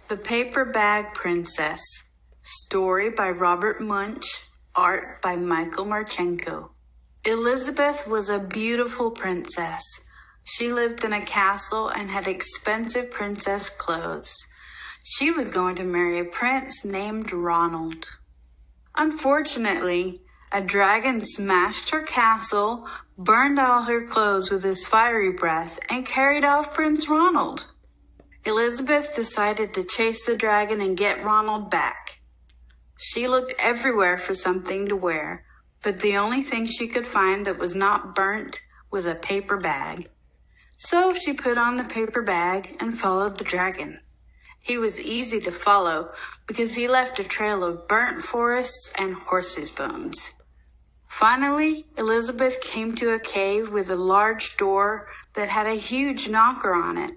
The Paper Bag Princess. Story by Robert Munsch. Art by Michael Marchenko. Elizabeth was a beautiful princess. She lived in a castle and had expensive princess clothes. She was going to marry a prince named Ronald. Unfortunately, a dragon smashed her castle, burned all her clothes with his fiery breath, and carried off Prince Ronald. Elizabeth decided to chase the dragon and get Ronald back. She looked everywhere for something to wear, but the only thing she could find that was not burnt was a paper bag. So she put on the paper bag and followed the dragon. He was easy to follow because he left a trail of burnt forests and horses' bones. Finally, Elizabeth came to a cave with a large door that had a huge knocker on it.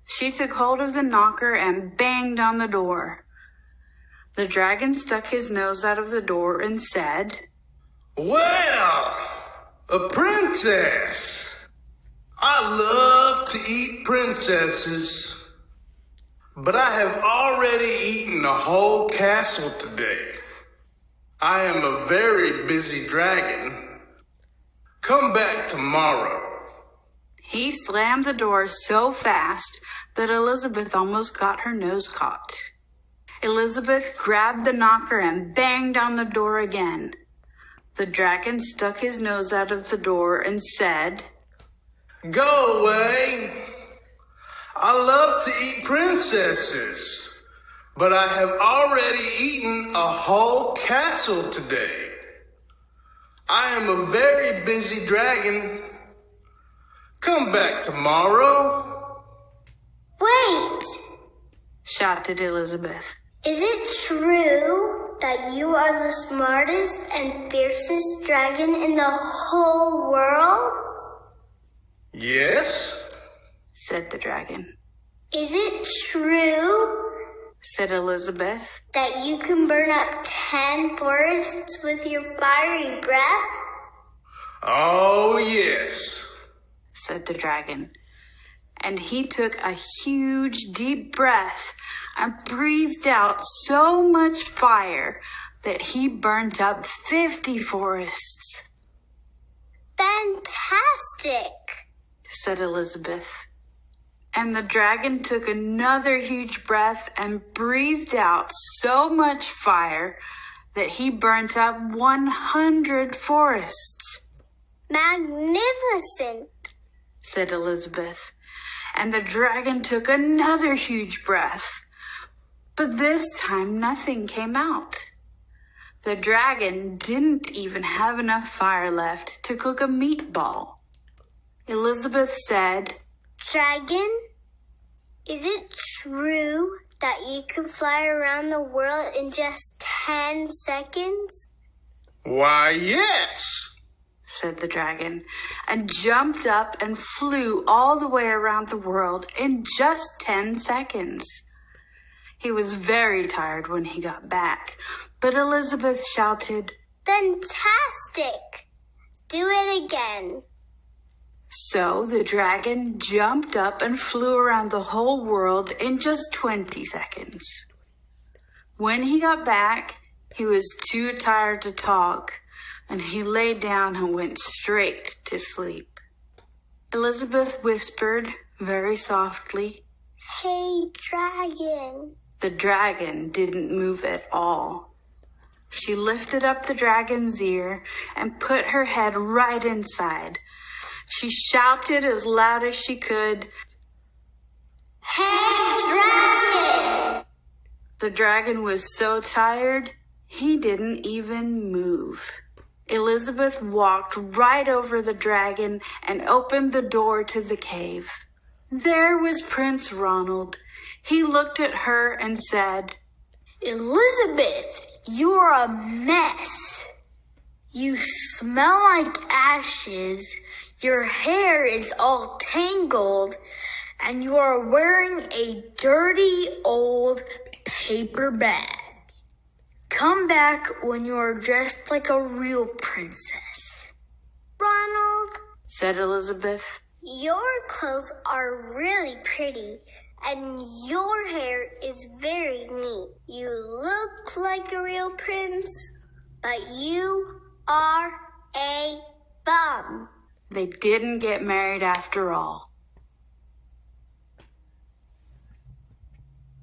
She took hold of the knocker and banged on the door. The dragon stuck his nose out of the door and said, "Well, a princess. I love to eat princesses, but I have already eaten a whole castle today. I am a very busy dragon. Come back tomorrow." He slammed the door so fast that Elizabeth almost got her nose caught. Elizabeth grabbed the knocker and banged on the door again. The dragon stuck his nose out of the door and said, "Go away. I love to eat princesses, but I have already eaten a whole castle today. I am a very busy dragon. Come back tomorrow." "Wait!" shouted Elizabeth. "Is it true that you are the smartest and fiercest dragon in the whole world?" "Yes," said the dragon. "Is it true," said Elizabeth, "that you can burn up 10 forests with your fiery breath?" "Oh, yes," said the dragon. And he took a huge, deep breath and breathed out so much fire that he burnt up 50 forests. "Fantastic," said Elizabeth. And the dragon took another huge breath and breathed out so much fire that he burnt up 100 forests. "Magnificent," said Elizabeth. And the dragon took another huge breath. But this time nothing came out. The dragon didn't even have enough fire left to cook a meatball. Elizabeth said, "Dragon, is it true that you can fly around the world in just 10 seconds?" "Why, yes," said the dragon, and jumped up and flew all the way around the world in just 10 seconds. He was very tired when he got back, but Elizabeth shouted, "Fantastic! Do it again." So the dragon jumped up and flew around the whole world in just 20 seconds. When he got back, he was too tired to talk, and he lay down and went straight to sleep. Elizabeth whispered very softly, "Hey, dragon." The dragon didn't move at all. She lifted up the dragon's ear and put her head right inside. She shouted as loud as she could, "Hey, dragon!" The dragon was so tired, he didn't even move. Elizabeth walked right over the dragon and opened the door to the cave. There was Prince Ronald. He looked at her and said, "Elizabeth, you're a mess. You smell like ashes, your hair is all tangled, and you are wearing a dirty old paper bag. Come back when you are dressed like a real princess." "Ronald," said Elizabeth, "your clothes are really pretty, And your hair is very neat. You look like a real prince, but you are a bum. They didn't get married after all.